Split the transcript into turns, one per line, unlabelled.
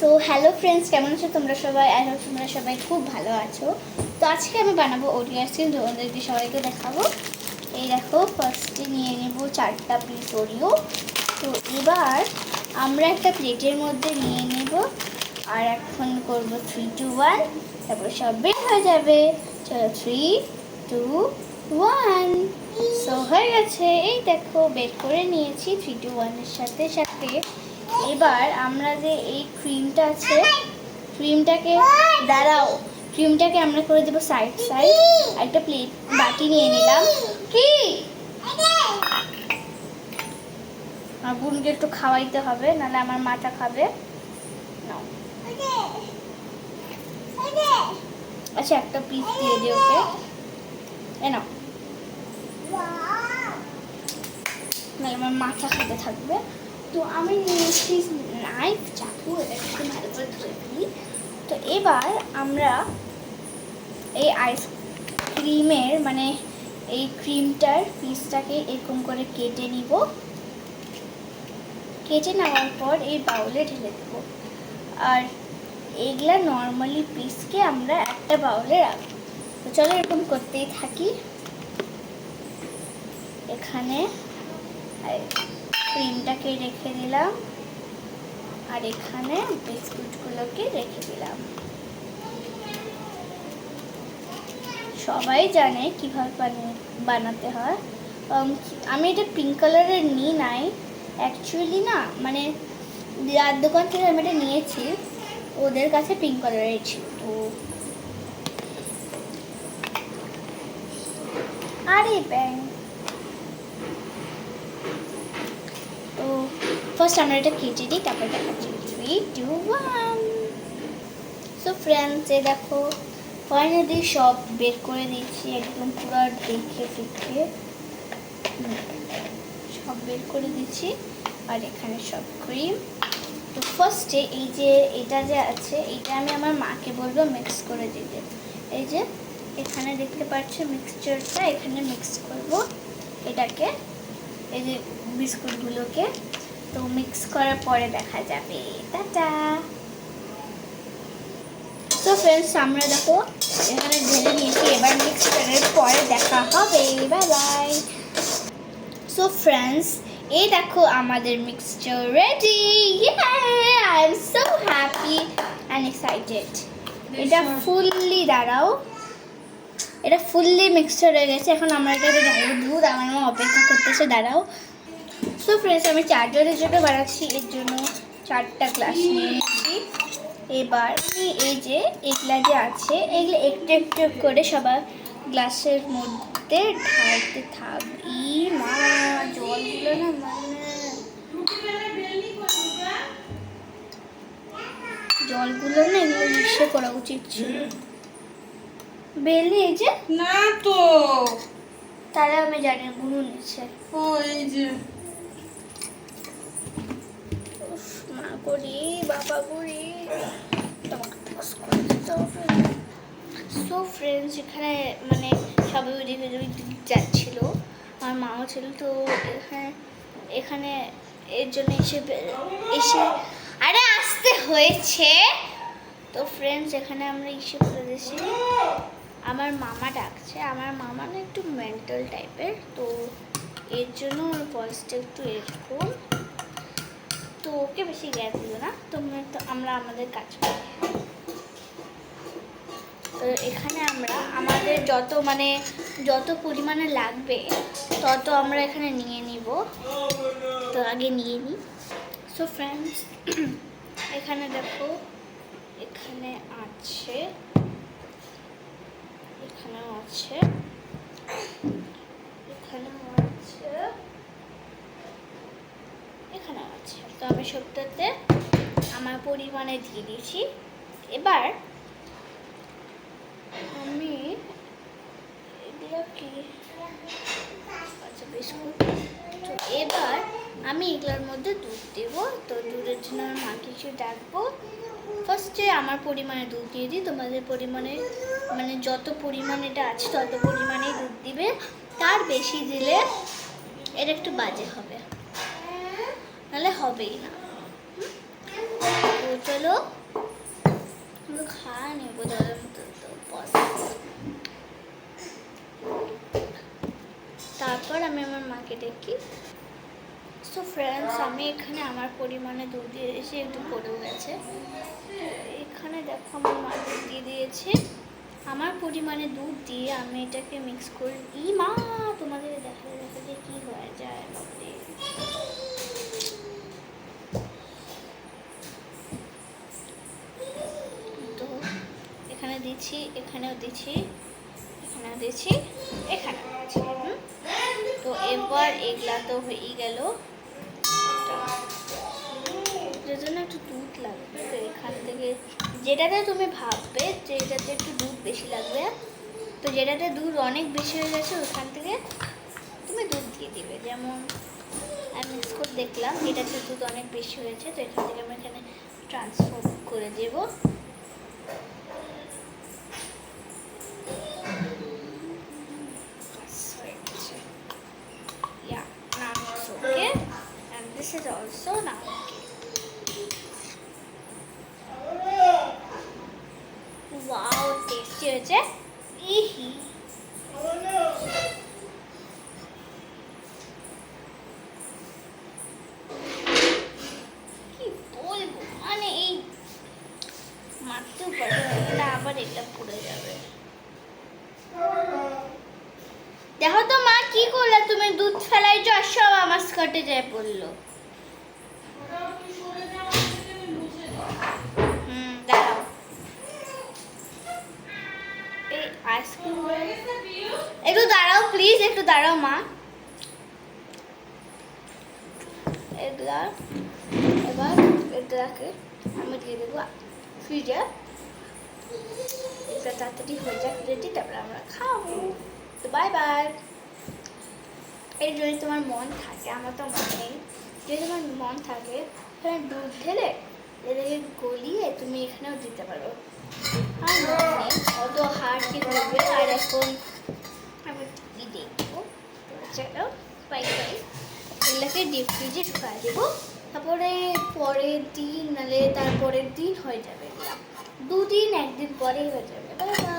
তো hello friends, কেমন আছো তোমরা সবাই? আই হোপ তোমরা সবাই খুব ভালো আছো। তো আজকে আমি বানাবো ওরিও আইসক্রিম, তোমাদেরকে সবাইকে দেখাবো। এই দেখো, ফার্স্টে নিয়ে নেব 4টা পিস ওরিও। তো এবার আমরা একটা প্লেটের মধ্যে নিয়ে নেব, আর এখন করব 3, 2, 1, তারপর সব বের হয়ে যাবে। চলো 3, 2, 1। সো হয়ে গেছে, এই দেখো বের করে নিয়েছি 3, 2, 1 এর সাথে সাথে। এবার আমরা যে এই ক্রিমটা আছে, ক্রিমটাকে ক্রিমটাকে আমরা করে দেবো সাইড সাইড। একটা প্লেট বাটি নিয়ে নিলাম। কি আমার বোনকে একটু খাওয়াইতে হবে, নাহলে আমার মাথা খাবে। নাও, আচ্ছা একটা পিস দিয়ে দিও ওকে। এ নাও, নাহলে আমার মাথা খেতে থাকবে। তো আমি নিয়েছি নাইফ, চাকু, এটা একটু ভালো করে ধুয়ে ফেলি। তো এবার আমরা এই আইসক্রিমের মানে এই ক্রিমটার পিসটাকে এরকম করে কেটে নিব। কেটে নেওয়ার পর এই বাউলে ঢেলে দেব। আর এইগুলা নর্মালি পিসকে আমরা একটা বাউলে রাখবো। তো চলো এরকম করতেই থাকি। এখানে ক্রিমটাকে রেখে দিলাম, আর এখানে বিস্কুটগুলোকে রেখে দিলাম। সবাই জানে কিভাবে বানাতে হয়। আমি এটা পিঙ্ক কালারের নিই নাই অ্যাকচুয়ালি, না মানে যার দোকান থেকে আমি এটা নিয়েছি ওদের কাছে পিঙ্ক কালারের ছিল। তো আরে ব্যাং, তো ফার্স্ট আমরা এটা কেটে দিই, তারপর দেখাচ্ছি 3, 2, 1। সো ফ্রেন্ডস, এই দেখো ফাইনালি সব বের করে দিচ্ছি, একদম পুরো দেখে ফিকে সব বের করে দিচ্ছি। আর এখানে সব ক্রিম। তো ফার্স্টে এই যে এটা যে আছে, এটা আমি আমার মাকে বলবো মিক্স করে দিতে। এই যে এখানে দেখতে পাচ্ছ মিক্সচারটা, এখানে মিক্স করব এটাকে, এই যে বিস্কুটগুলোকে। তো মিক্স করার পরে দেখা যাবে। টাটা। তো ফ্রেন্ডস, আমরা দেখো এখানে ঢেলে নিয়েছি, এবার মিক্স করার পরে দেখা হবে। Bye bye. সো ফ্রেন্ডস, এই দেখো আমাদের mixture ready. I am so happy and excited. এটা ফুললি এটা ফুললি মিক্সচার হয়ে গেছে। এখন আমরা এটাকে ঢালবো দুধ। আমার মা অপেক্ষা করতেছে, দাঁড়াও। সো ফ্রেন্ডস, আমি 4 জনের জন্য বানাচ্ছি, এর জন্য 4টা গ্লাস নিয়ে নিচ্ছি। এবার আমি এই যে এগুলা যে আছে, এগুলো একটু একটু করে সবার গ্লাসের মধ্যে ঢালতে থাকি। মা জলগুলো না এগুলো মিশে করা উচিত ছিল। বেলি এই যে
না তো,
তারা আমি জানি গুলো নিচ্ছে।
ও এই যে
মা করি বাবা করি, সো ফ্রেন্ডস, এখানে মানে সবাই ওইদিকে যাচ্ছিল, আমার মাও ছিল। তো এখানে এর জন্য এসে আরে আসতে হয়েছে। তো ফ্রেন্ডস, এখানে আমরা এসে পড়েছি। আমার মামা ডাকছে। আমার মামা না একটু মেন্টাল টাইপের, তো এর জন্য ওর ভয়েসটা একটু এরকম। তো ওকে বেশি গ্যাস দিল না, আমরা আমাদের কাজ করি। তো এখানে আমরা আমাদের যত পরিমাণে লাগবে তত আমরা এখানে নিয়ে নিব। তো আগে নিয়ে নিই। সো ফ্রেন্ডস, এখানে দেখো, এখানে আছে, এখানেও আছে, এখানেও আছে, এখানেও আছে। তো আমি সবটাতে আমার পরিমাণে দিয়ে দিয়েছি। এবার আমি এগুলো কি, আচ্ছা বিস্কুট। তো এবার আমি এগুলোর মধ্যে দুধ দেব। তো দুধের জন্য আমার মা কিছু ডাকবো। ফার্স্টে আমার পরিমাণে দুধ দিয়ে দিই। তোমাদের পরিমাণে মানে যত পরিমাণ এটা আছে তত পরিমাণেই দুধ দিবে। তার বেশি দিলে এটা একটু বাজে হবে, নাহলে হবেই না। তো চলো খাওয়া নেবো জলের মতো তো বস। তারপর আমি আমার মাকে ডেকি। সো ফ্রেন্ডস, আমি এখানে আমার পরিমাণে দুধ দিয়ে দিয়েছি, একটু পড়েও গেছে। এখানে দেখো আমার মা দুধ দিয়ে দিয়েছে। আমার পরিমাণে দুধ দিয়ে আমি এটাকে মিক্স করে মা তোমাদের দেখাতে কি হয়ে যায় বাপরে। তো এখানে দিচ্ছি, এখানেও দিচ্ছি, এখানেও দিচ্ছি, এখানেও দিচ্ছি। তো এবার এগুলা তো হয়েই গেল। এর জন্য একটু দুধ লাগবে। তো এখান থেকে যেটাতে তুমি ভাববে যে এটাতে একটু দুধ বেশি লাগবে, তো যেটাতে দুধ অনেক বেশি হয়ে গেছে ওখান থেকে তুমি দুধ দিয়ে দিবে। যেমন আমি মিক্স করে দেখলাম এটাতে দুধ অনেক বেশি হয়েছে, তো এখান থেকে আমি এখানে ট্রান্সফার করে দেব। Yeah, now it's okay, and this is also now okay. Wow, tasty হয়েছে। ইহি কি বলবো, মানে এই মারতেও পারবে না, আবার এটা পড়ে যাবে। দেখো তো মা কি করলে, তুমি দুধ ফেলাইছো আর সব আমার স্কার্টে যায় পড়লো। দাঁড়াও, এই আইসক্রিম একটু দাঁড়াও প্লিজ, একটু দাঁড়াও মা। এগুলা এবার এগুলাকে আমি দিয়ে দেবো ফ্রিজে। এটা তাড়াতাড়ি হয়ে যাক রেডি, তারপরে আমরা খাবো। তো বাই বাই। এই যদি তোমার মন থাকে, আমার তো মন নেই, যদি তোমার মন থাকে তাহলে দুধ ঢেলে এটাকে গলিয়ে তুমি এখানেও দিতে পারো। আর মন নেই, অত হার্ড কি করবে। আর এখন আমি কি দেখবো, চলো বাই বাই। এগুলোকে ডিপ ফ্রিজে ঢুকাই দেবো, তারপরে পরের দিন নাহলে তারপরের দিন হয়ে যাবে। দুদিন একদিন পরেই হয়ে যাবে। Bye bye.